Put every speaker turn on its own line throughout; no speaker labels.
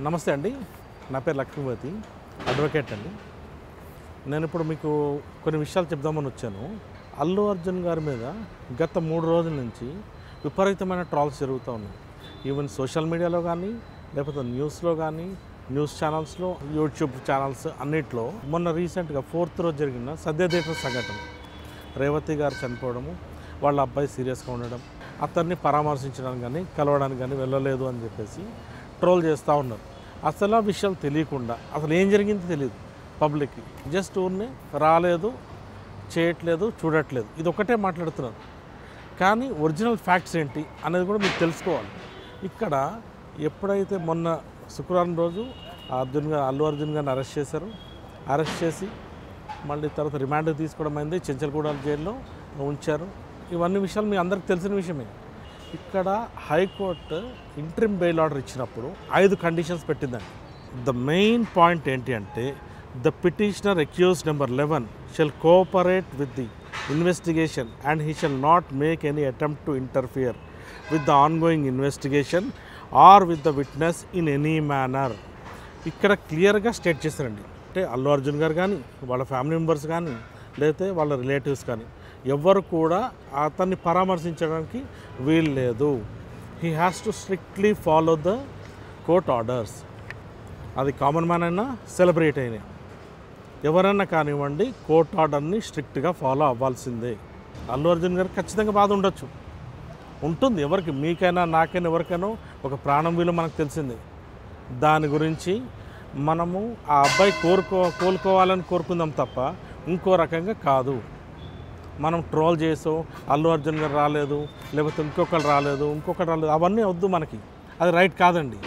నమస్తే అండి. నా పేరు లక్ష్మీపతి, అడ్వకేట్ అండి. నేను ఇప్పుడు మీకు కొన్ని విషయాలు చెప్దామని వచ్చాను. అల్లు అర్జున్ గారి మీద గత 3 రోజుల నుంచి విపరీతమైన ట్రాల్స్ జరుగుతూ ఉన్నాయి. ఈవెన్ సోషల్ మీడియాలో కానీ, లేకపోతే న్యూస్లో కానీ, న్యూస్ ఛానల్స్లో, యూట్యూబ్ ఛానల్స్ అన్నిట్లో మొన్న రీసెంట్గా 4th రోజు జరిగిన సద్య థియేటర్ సంఘటన, రేవతి గారు చనిపోవడము, వాళ్ళ అబ్బాయి సీరియస్గా ఉండడం, అతన్ని పరామర్శించడానికి కానీ కలవడానికి కానీ వెళ్ళలేదు అని చెప్పేసి ట్రోల్ చేస్తూ ఉన్నారు. అసలు ఆ విషయాలు తెలియకుండా అసలు ఏం జరిగిందో తెలియదు పబ్లిక్కి. జస్ట్ ఊరిని రాలేదు, చేయట్లేదు, చూడట్లేదు, ఇది ఒకటే మాట్లాడుతున్నారు. కానీ ఒరిజినల్ ఫ్యాక్ట్స్ ఏంటి అనేది కూడా మీకు తెలుసుకోవాలి. ఇక్కడ ఎప్పుడైతే మొన్న శుక్రవారం రోజు అల్లు అర్జున్ గారిని అరెస్ట్ చేశారు, అరెస్ట్ చేసి మళ్ళీ తర్వాత రిమాండ్కి తీసుకోవడం అయింది, చెంచల్గూడ జైల్లో ఉంచారు. ఇవన్నీ విషయాలు మీ అందరికి తెలిసిన విషయమే. ఇక్కడ హైకోర్టు ఇంట్రిమ్ బెయిల్ ఆర్డర్ ఇచ్చినప్పుడు 5 కండిషన్స్ పెట్టిందండి. ద మెయిన్ పాయింట్ ఏంటి అంటే, the petitioner accused number 11 shall cooperate with the investigation and he shall not make any attempt to interfere with the ongoing investigation or with the witness in any manner. ఇక్కడ క్లియర్గా state చేశారండి. అంటే అల్లు అర్జున్ గారు కానీ, వాళ్ళ family members కానీ, లేకపోతే వాళ్ళ రిలేటివ్స్ కానీ ఎవ్వరు కూడా అతన్ని పరామర్శించడానికి వీలు లేదు. He has to strictly follow the court orders. అది కామన్ మ్యాన్ అయినా, సెలబ్రిటీ అయినా, ఎవరైనా కానివ్వండి, కోర్ట్ ఆర్డర్ని స్ట్రిక్ట్గా ఫాలో అవ్వాల్సిందే. అల్లు అర్జున్ గారికి ఖచ్చితంగా బాధ ఉండొచ్చు, ఉంటుంది. ఎవరికి, మీకైనా, నాకైనా, ఎవరికైనా ఒక ప్రాణం విలువ మనకు తెలిసిందే. దాని గురించి మనము ఆ అబ్బాయి కోలుకోవాలని కోరుకుందాం తప్ప ఇంకో రకంగా కాదు. మనం ట్రోల్ చేసో అల్లు అర్జున్ గారు రాలేదు, లేకపోతే ఇంకొకరు రాలేదు, అవన్నీ వద్దు మనకి. అది రైట్ కాదండి.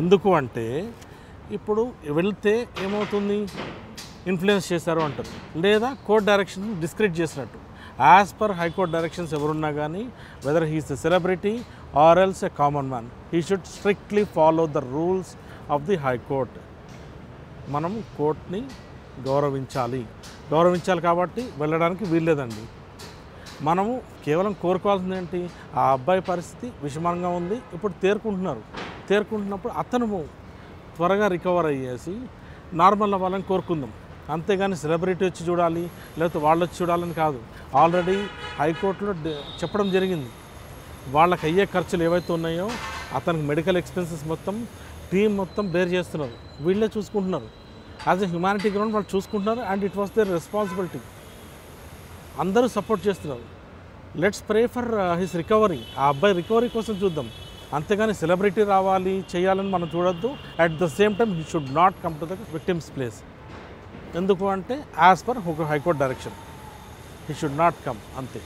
ఎందుకు అంటే ఇప్పుడు వెళ్తే ఏమవుతుంది, ఇన్ఫ్లుయెన్స్ చేశారు అంటారు, లేదా కోర్ట్ డైరెక్షన్ డిస్క్రెడిట్ చేసినట్టు. యాజ్ పర్ హైకోర్ట్ డైరెక్షన్స్ ఎవరున్నా కానీ, weather he's a celebrity or else a common man, he should strictly follow the rules of the high court. మనం కోర్ట్ని గౌరవించాలి కాబట్టి వెళ్ళడానికి వీల్లేదండి. మనము కేవలం కోరుకోవాల్సింది ఏంటి, ఆ అబ్బాయి పరిస్థితి విషమంగా ఉంది, ఇప్పుడు తేరుకుంటున్నప్పుడు అతను త్వరగా రికవర్ అయ్యేసి నార్మల్ అవ్వాలని కోరుకుందాం. అంతేగాని సెలబ్రిటీ వచ్చి చూడాలి, లేకపోతే వాళ్ళు వచ్చి చూడాలని కాదు. ఆల్రెడీ హైకోర్టులో చెప్పడం జరిగింది, వాళ్ళకి అయ్యే ఖర్చులు ఏవైతే ఉన్నాయో అతనికి మెడికల్ ఎక్స్పెన్సెస్ మొత్తం టీం మొత్తం బేర్ చేస్తున్నారు, వీళ్ళే చూసుకుంటున్నారు. యాజ్ ఎ హ్యుమానిటీ గ్రౌండ్ వాళ్ళు చూసుకుంటున్నారు. And it was there responsibility. అందరూ సపోర్ట్ చేస్తున్నారు. Let's pray for his recovery. ఆ అబ్బాయి రికవరీ కోసం చూద్దాం, అంతేగాని సెలబ్రిటీ రావాలి చేయాలని మనం చూడొద్దు. At the same time he should not come to the victims place. ఎందుకు అంటే as per high court direction he should not come, అంతే.